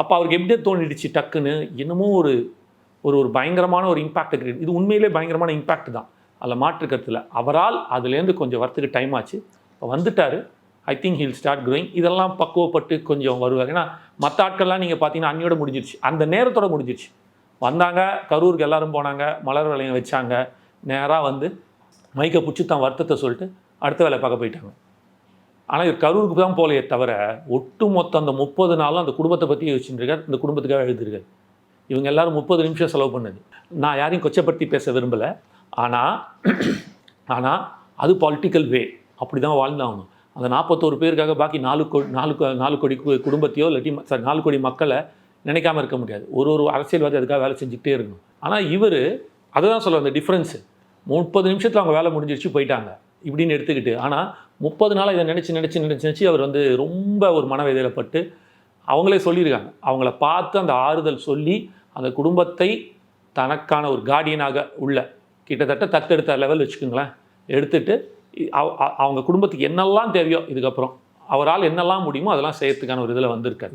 அப்போ அவருக்கு எப்படியே தோணிடுச்சு டக்குன்னு என்னமோ ஒரு ஒரு பயங்கரமான ஒரு இம்பாக்ட் இருக்குது. இது உண்மையிலே பயங்கரமான இம்பாக்ட் தான், அதில் மாற்றுக்கிறதுல. அவரால் அதுலேருந்து கொஞ்சம் வரத்துக்கு டைம் ஆச்சு. இப்போ வந்துட்டார். I think he'll start growing. இதெல்லாம் பக்குவப்பட்டு கொஞ்சம் வருவார். ஏன்னா மற்ற ஆட்கள்லாம் நீங்கள் பார்த்தீங்கன்னா அன்னியோட முடிஞ்சிருச்சு, அந்த நேரத்தோட முடிஞ்சிருச்சு. வந்தாங்க, கரூருக்கு எல்லோரும் போனாங்க, மலர் வளையம் வச்சாங்க, நேராக வந்து மைக்கை பிடிச்சி தான் வருத்தத்தை சொல்லிட்டு அடுத்த வேலை பார்க்க போயிட்டாங்க. ஆனால் இது கரூருக்கு தான் போலையே தவிர ஒட்டு மொத்தம் அந்த 30 நாளும் அந்த குடும்பத்தை பற்றி யோசிச்சுருக்கார், இந்த குடும்பத்துக்காக எழுதிருக்கார். இவங்க எல்லோரும் 30 நிமிஷம் செலவு பண்ணது. நான் யாரையும் கொச்சப்படுத்தி பேச விரும்பலை. ஆனால் அது பாலிட்டிக்கல் வே, அப்படி தான் வாழ்ந்தாகணும். அந்த 41 பேருக்காக பாக்கி 4 கோடி குடும்பத்தையோ இல்லாட்டி 4 கோடி மக்களை நினைக்காமல் இருக்க முடியாது. ஒரு அரசியல்வாதி அதுக்காக வேலை செஞ்சுக்கிட்டே இருக்கணும். ஆனால் இவர் அதை தான் சொல்ல, அந்த டிஃப்ரென்ஸு 30 நிமிஷத்தில் அவங்க வேலை முடிஞ்சிருச்சு போயிட்டாங்க இப்படின்னு எடுத்துக்கிட்டு. ஆனால் 30 நாளாக இதை நினச்சி அவர் வந்து ரொம்ப ஒரு மனவேதனைப்பட்டு அவங்களே சொல்லியிருக்காங்க. அவங்கள பார்த்து அந்த ஆறுதல் சொல்லி அந்த குடும்பத்தை தனக்கான ஒரு கார்டியனாக உள்ள கிட்டத்தட்ட தத்தெடுத்த லெவல் வச்சுக்கோங்களேன், எடுத்துட்டு அவங்க குடும்பத்துக்கு என்னெல்லாம் தேவையோ இதுக்கப்புறம் அவரால் என்னெல்லாம் முடியுமோ அதெல்லாம் செய்யறதுக்கான ஒரு இதில் வந்திருக்காரு.